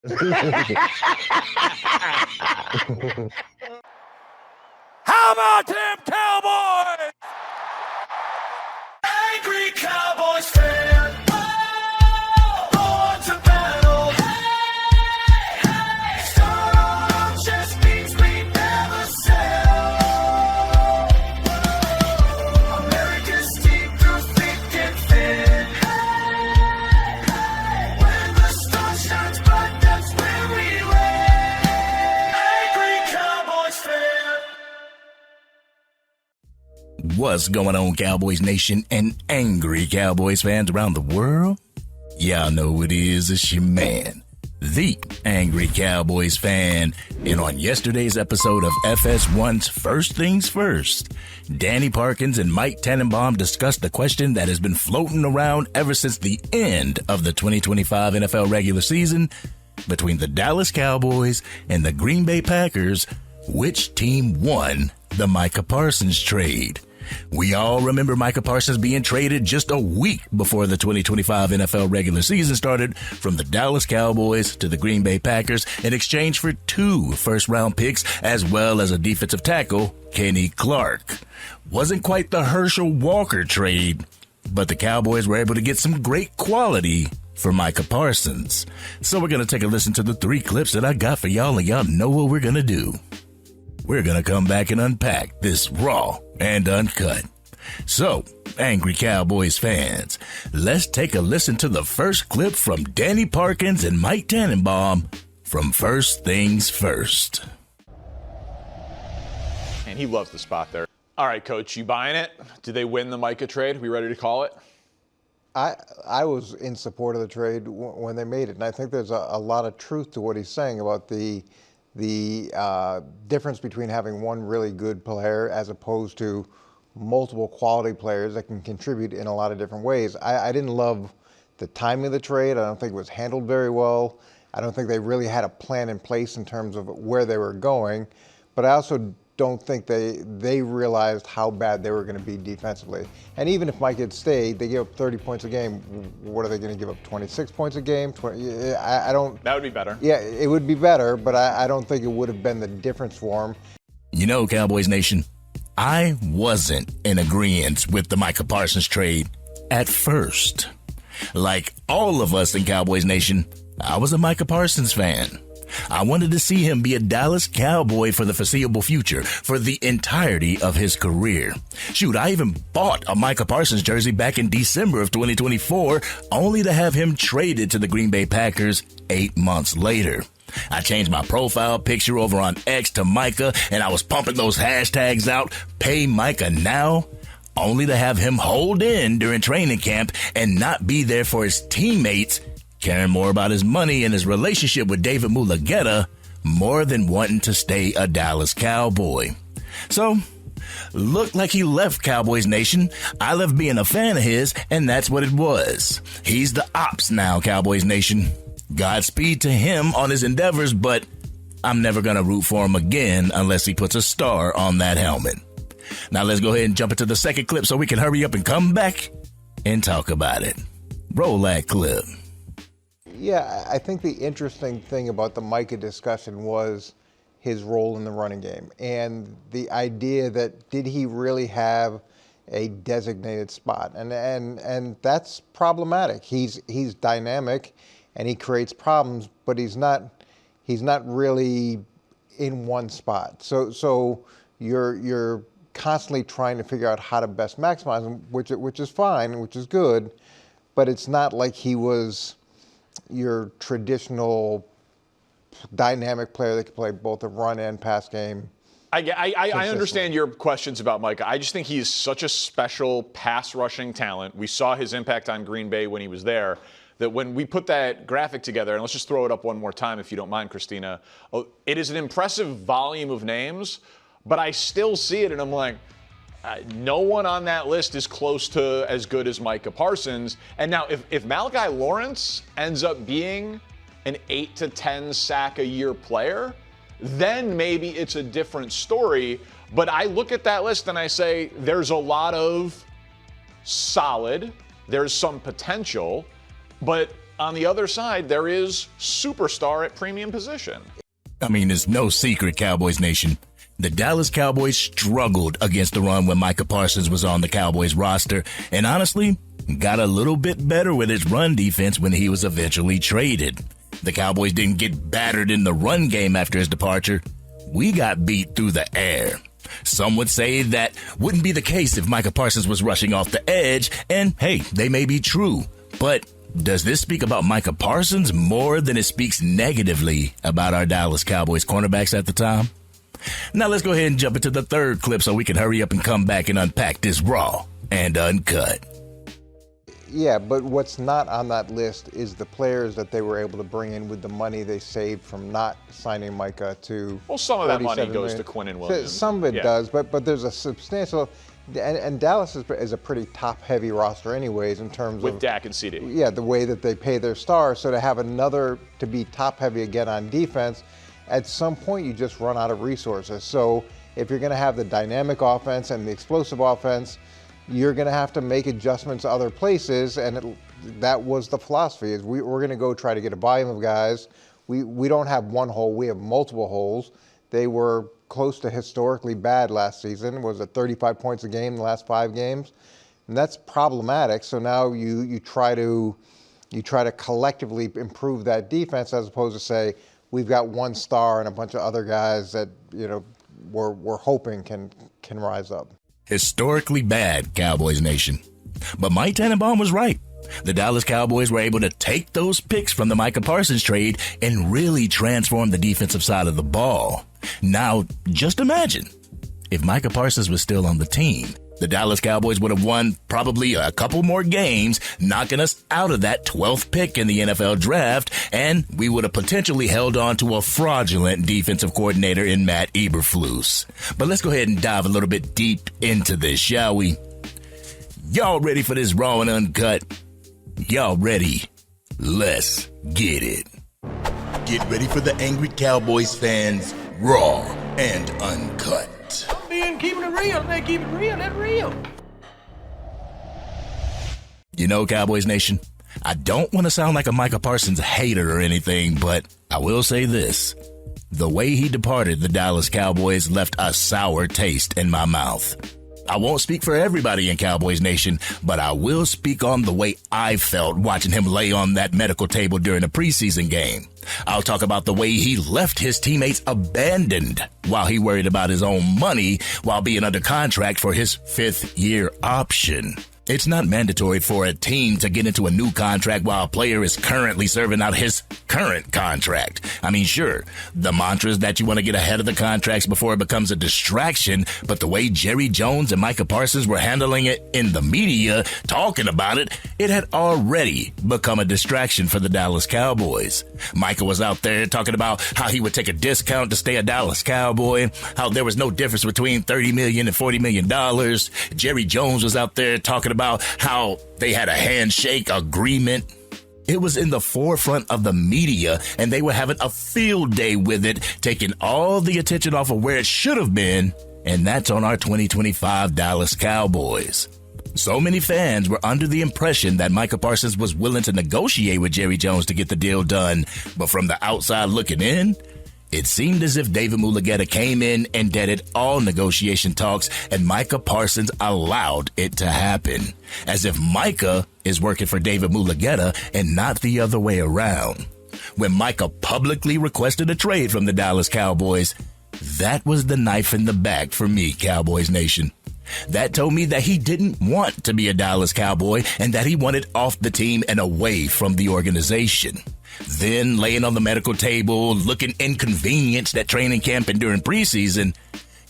How about them Cowboys? Angry Cowboys Fan. Born to battle. Storm just means we never sell. America's team through thick and thin. When the sun shines bright, that's where we win. Angry Cowboys Fan. What's going on, Cowboys Nation and Angry Cowboys fans around the world? Y'all know who it is. It's your man, the Angry Cowboys Fan. And on yesterday's episode of FS1's First Things First, Danny Parkins and Mike Tannenbaum discussed the question that has been floating around ever since the end of the 2025 NFL regular season between the Dallas Cowboys and the Green Bay Packers. Which team won the Micah Parsons trade? We all remember Micah Parsons being traded just a week before the 2025 NFL regular season started from the Dallas Cowboys to the Green Bay Packers in exchange for 2 first-round picks as well as a defensive tackle, Kenny Clark. Wasn't quite the Herschel Walker trade, but the Cowboys were able to get some great quality for Micah Parsons. So we're going to take a listen to the 3 clips that I got for y'all, and y'all know what we're going to do. We're going to come back and unpack this raw and uncut. So, Angry Cowboys fans, let's take a listen to the first clip from Danny Parkins and Mike Tannenbaum from First Things First. And he loves the spot there. All right, Coach, you buying it? Did they win the Micah trade? We ready to call it? I was in support of the trade when they made it, and I think there's a lot of truth to what he's saying about the difference between having one really good player as opposed to multiple quality players that can contribute in a lot of different ways. I didn't love the timing of the trade. I don't think it was handled very well. I don't think they really had a plan in place in terms of where they were going. But I also don't think they realized how bad they were going to be defensively. And even if Mike had stayed, they gave up 30 points a game. What are they going to give up, 26 points a game? 20, I don't. That would be better. Yeah, it would be better, but I don't think it would have been the difference for him. You know, Cowboys Nation, I wasn't in agreement with the Micah Parsons trade at first. Like all of us in Cowboys Nation, I was a Micah Parsons fan. I wanted to see him be a Dallas Cowboy for the foreseeable future, for the entirety of his career. Shoot, I even bought a Micah Parsons jersey back in December of 2024, only to have him traded to the Green Bay Packers 8 months later. I changed my profile picture over on X to Micah, and I was pumping those hashtags out, pay Micah now, only to have him hold in during training camp and not be there for his teammates, caring more about his money and his relationship with David Mulugeta more than wanting to stay a Dallas Cowboy. So, looked like he left Cowboys Nation. I left being a fan of his, and that's what it was. He's the ops now, Cowboys Nation. Godspeed to him on his endeavors, but I'm never going to root for him again unless he puts a star on that helmet. Now let's go ahead and jump into the second clip so we can hurry up and come back and talk about it. Roll that clip. Yeah, I think the interesting thing about the Micah discussion was his role in the running game and the idea that did he really have a designated spot, and that's problematic. He's dynamic and he creates problems, but he's not really in one spot. So you're constantly trying to figure out how to best maximize him, which is fine, which is good, but it's not like he was your traditional dynamic player that can play both the run and pass game. I understand your questions about Micah. I just think he is such a special pass rushing talent. We saw his impact on Green Bay when he was there, that when we put that graphic together, and let's just throw it up one more time if you don't mind, Christina, it is an impressive volume of names, but I still see it and I'm like, no one on that list is close to as good as Micah Parsons. And now if Malachi Lawrence ends up being an 8 to 10 sack a year player, then maybe it's a different story. But I look at that list and I say there's a lot of solid, there's some potential, but on the other side, there is superstar at premium position. I mean, it's no secret, Cowboys Nation. The Dallas Cowboys struggled against the run when Micah Parsons was on the Cowboys roster, and honestly, got a little bit better with his run defense when he was eventually traded. The Cowboys didn't get battered in the run game after his departure. We got beat through the air. Some would say that wouldn't be the case if Micah Parsons was rushing off the edge, and hey, they may be true, but does this speak about Micah Parsons more than it speaks negatively about our Dallas Cowboys cornerbacks at the time? Now let's go ahead and jump into the third clip so we can hurry up and come back and unpack this raw and uncut. Yeah, but what's not on that list is the players that they were able to bring in with the money they saved from not signing Micah to. Well, some of that money $47 goes million. to Quinnen Williams. Some of it does, but there's a substantial, and Dallas is a pretty top-heavy roster anyways in terms with of Dak and CD. Yeah, the way that they pay their stars. So to have another to be top-heavy again on defense, at some point you just run out of resources. So if you're going to have the dynamic offense and the explosive offense, you're going to have to make adjustments other places, and that was the philosophy. Is we're going to go try to get a volume of guys. We don't have one hole. We have multiple holes. They were close to historically bad last season. Was it 35 points a game in the last 5 games? And that's problematic. So now you try to collectively improve that defense as opposed to say we've got one star and a bunch of other guys that we're hoping can rise up. Historically bad, Cowboys Nation. But Mike Tannenbaum was right. The Dallas Cowboys were able to take those picks from the Micah Parsons trade and really transform the defensive side of the ball. Now, just imagine if Micah Parsons was still on the team. The Dallas Cowboys would have won probably a couple more games, knocking us out of that 12th pick in the NFL draft, and we would have potentially held on to a fraudulent defensive coordinator in Matt Eberflus. But let's go ahead and dive a little bit deep into this, shall we? Y'all ready for this raw and uncut? Y'all ready? Let's get it. Get ready for the Angry Cowboys fans, raw and uncut. Keeping it real, they keep it real, that's real. You know, Cowboys Nation, I don't want to sound like a Micah Parsons hater or anything, but I will say this. The way he departed the Dallas Cowboys left a sour taste in my mouth. I won't speak for everybody in Cowboys Nation, but I will speak on the way I felt watching him lay on that medical table during a preseason game. I'll talk about the way he left his teammates abandoned while he worried about his own money while being under contract for his 5th-year option. It's not mandatory for a team to get into a new contract while a player is currently serving out his current contract. I mean, sure, the mantra is that you want to get ahead of the contracts before it becomes a distraction, but the way Jerry Jones and Micah Parsons were handling it in the media, talking about it, it had already become a distraction for the Dallas Cowboys. Micah was out there talking about how he would take a discount to stay a Dallas Cowboy, how there was no difference between $30 million and $40 million. Jerry Jones was out there talking about how they had a handshake agreement. It was in the forefront of the media, and they were having a field day with it, taking all the attention off of where it should have been, and that's on our 2025 Dallas Cowboys. So many fans were under the impression that Micah Parsons was willing to negotiate with Jerry Jones to get the deal done, but from the outside looking in, it seemed as if David Mulugheta came in and deaded all negotiation talks, and Micah Parsons allowed it to happen. As if Micah is working for David Mulugheta and not the other way around. When Micah publicly requested a trade from the Dallas Cowboys, that was the knife in the back for me, Cowboys Nation. That told me that he didn't want to be a Dallas Cowboy and that he wanted off the team and away from the organization. Then, laying on the medical table, looking inconvenienced at training camp and during preseason,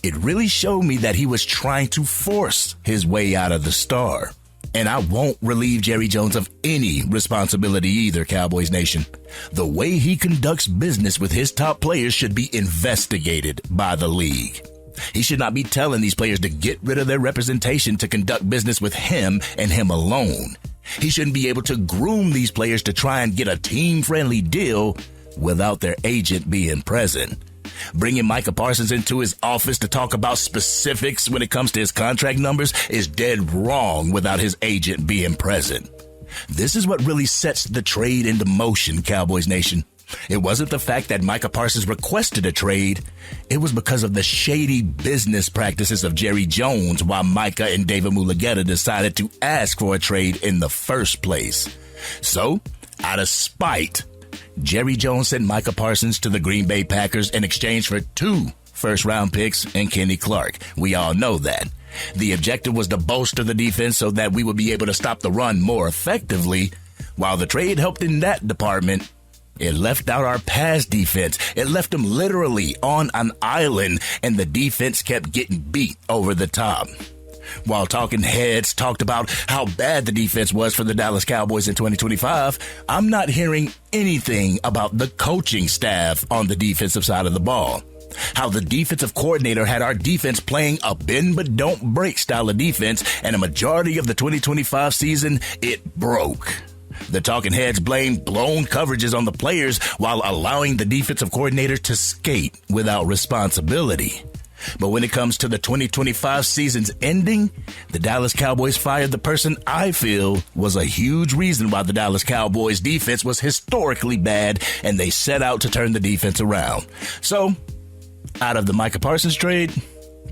it really showed me that he was trying to force his way out of the star. And I won't relieve Jerry Jones of any responsibility either, Cowboys Nation. The way he conducts business with his top players should be investigated by the league. He should not be telling these players to get rid of their representation to conduct business with him and him alone. He shouldn't be able to groom these players to try and get a team-friendly deal without their agent being present. Bringing Micah Parsons into his office to talk about specifics when it comes to his contract numbers is dead wrong without his agent being present. This is what really sets the trade into motion, Cowboys Nation. It wasn't the fact that Micah Parsons requested a trade. It was because of the shady business practices of Jerry Jones while Micah and David Mulugeta decided to ask for a trade in the first place. So, out of spite, Jerry Jones sent Micah Parsons to the Green Bay Packers in exchange for 2 first-round picks and Kenny Clark. We all know that. The objective was to bolster the defense so that we would be able to stop the run more effectively. While the trade helped in that department, it left out our pass defense. It left them literally on an island, and the defense kept getting beat over the top. While talking heads talked about how bad the defense was for the Dallas Cowboys in 2025, I'm not hearing anything about the coaching staff on the defensive side of the ball. How the defensive coordinator had our defense playing a bend but don't break style of defense, and a majority of the 2025 season, it broke. The talking heads blamed blown coverages on the players while allowing the defensive coordinator to skate without responsibility. But when it comes to the 2025 season's ending, the Dallas Cowboys fired the person I feel was a huge reason why the Dallas Cowboys defense was historically bad, and they set out to turn the defense around. So, out of the Micah Parsons trade,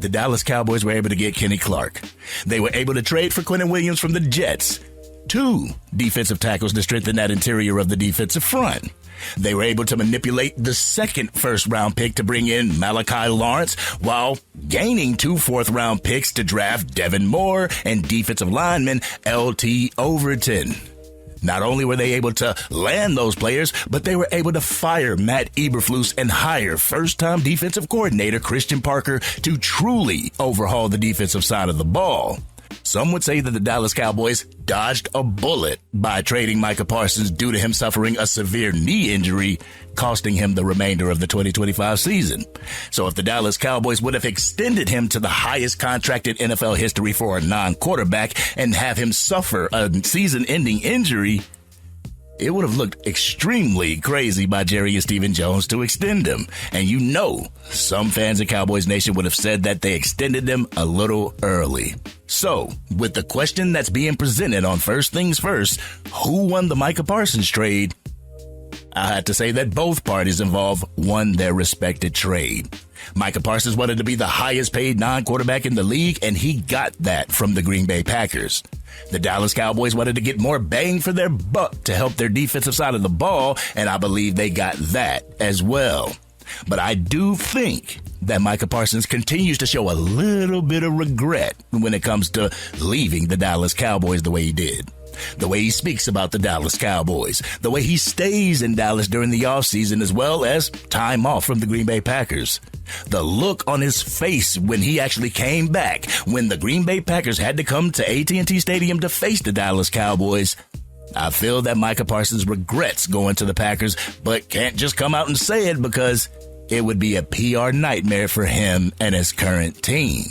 the Dallas Cowboys were able to get Kenny Clark. They were able to trade for Quentin Williams from the Jets, 2 defensive tackles to strengthen that interior of the defensive front. They were able to manipulate the 2nd first-round pick to bring in Malachi Lawrence while gaining 2 fourth-round picks to draft Devin Moore and defensive lineman L.T. Overton. Not only were they able to land those players, but they were able to fire Matt Eberflus and hire first-time defensive coordinator Christian Parker to truly overhaul the defensive side of the ball. Some would say that the Dallas Cowboys dodged a bullet by trading Micah Parsons due to him suffering a severe knee injury, costing him the remainder of the 2025 season. So if the Dallas Cowboys would have extended him to the highest contract in NFL history for a non-quarterback and have him suffer a season-ending injury, it would have looked extremely crazy by Jerry and Stephen Jones to extend him. And you know, some fans of Cowboys Nation would have said that they extended them a little early. So, with the question that's being presented on First Things First, who won the Micah Parsons trade? I had to say that both parties involved won their respected trade. Micah Parsons wanted to be the highest paid non-quarterback in the league, and he got that from the Green Bay Packers. The Dallas Cowboys wanted to get more bang for their buck to help their defensive side of the ball, and I believe they got that as well. But I do think that Micah Parsons continues to show a little bit of regret when it comes to leaving the Dallas Cowboys the way he did. The way he speaks about the Dallas Cowboys, the way he stays in Dallas during the offseason, as well as time off from the Green Bay Packers. The look on his face when he actually came back, when the Green Bay Packers had to come to AT&T Stadium to face the Dallas Cowboys. I feel that Micah Parsons regrets going to the Packers, but can't just come out and say it because it would be a PR nightmare for him and his current team.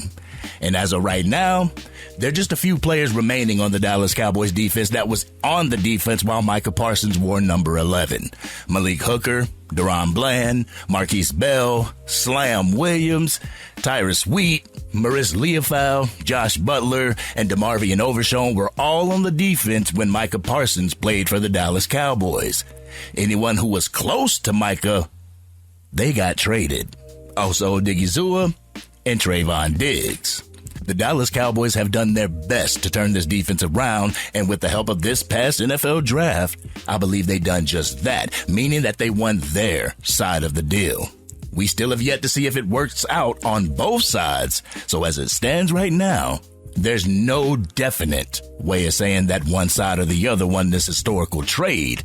And as of right now, there are just a few players remaining on the Dallas Cowboys defense that was on the defense while Micah Parsons wore number 11. Malik Hooker, Deron Bland, Marquise Bell, Slam Williams, Tyrus Wheat, Maurice Leofau, Josh Butler, and DeMarvion Overshown were all on the defense when Micah Parsons played for the Dallas Cowboys. Anyone who was close to Micah, they got traded. Also Digizua and Trayvon Diggs. The Dallas Cowboys have done their best to turn this defense around, and with the help of this past NFL draft, I believe they've done just that, meaning that they won their side of the deal. We still have yet to see if it works out on both sides, so as it stands right now, there's no definite way of saying that one side or the other won this historical trade.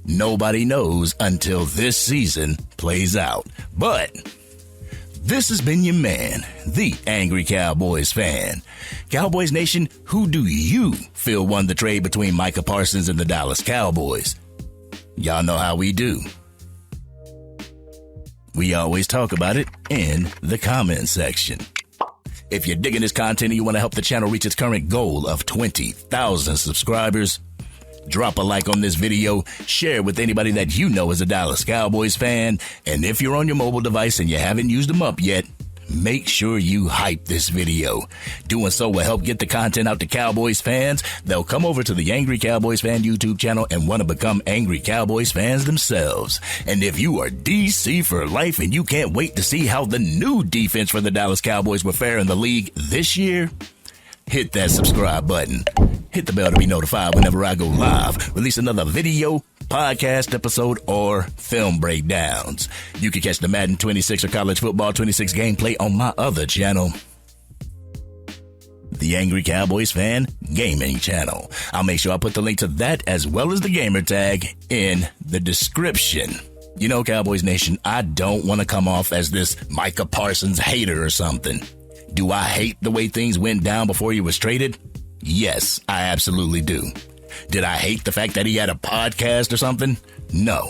Nobody knows until this season plays out. But this has been your man, the Angry Cowboys Fan. Cowboys Nation, who do you feel won the trade between Micah Parsons and the Dallas Cowboys? Y'all know how we do. We always talk about it in the comment section. If you're digging this content and you want to help the channel reach its current goal of 20,000 subscribers, drop a like on this video, share with anybody that you know is a Dallas Cowboys fan, and if you're on your mobile device and you haven't used them up yet, make sure you hype this video. Doing so will help get the content out to Cowboys fans. They'll come over to the Angry Cowboys Fan YouTube channel and want to become Angry Cowboys fans themselves. And if you are DC for life and you can't wait to see how the new defense for the Dallas Cowboys will fare in the league this year, hit that subscribe button. Hit the bell to be notified whenever I go live, release another video, podcast episode, or film breakdowns. You can catch the Madden 26 or College Football 26 gameplay on my other channel, the Angry Cowboys Fan Gaming Channel. I'll make sure I put the link to that as well as the gamer tag in the description. You know, Cowboys Nation, I don't want to come off as this Micah Parsons hater or something. Do I hate the way things went down before he was traded? Yes, I absolutely do. Did I hate the fact that he had a podcast or something? No.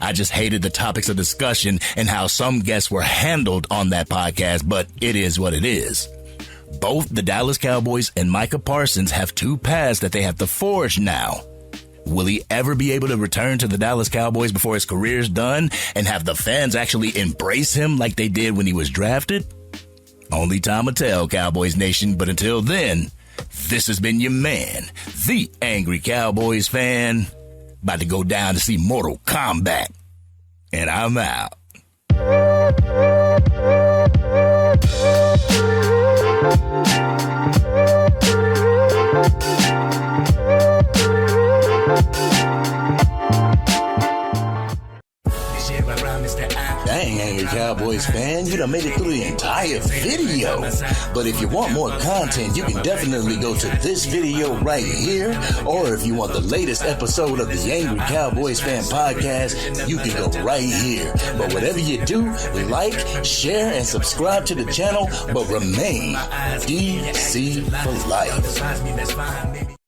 I just hated the topics of discussion and how some guests were handled on that podcast, but it is what it is. Both the Dallas Cowboys and Micah Parsons have two paths that they have to forge now. Will he ever be able to return to the Dallas Cowboys before his career's done and have the fans actually embrace him like they did when he was drafted? Only time will tell, Cowboys Nation, but until then, this has been your man, the Angry Cowboys Fan, about to go down to see Mortal Kombat, and I'm out. Dang, Angry Cowboys fan, you done made it through the entire video. But if you want more content, you can definitely go to this video right here. Or if you want the latest episode of the Angry Cowboys Fan podcast, you can go right here. But whatever you do, like, share, and subscribe to the channel, but remain DC for life.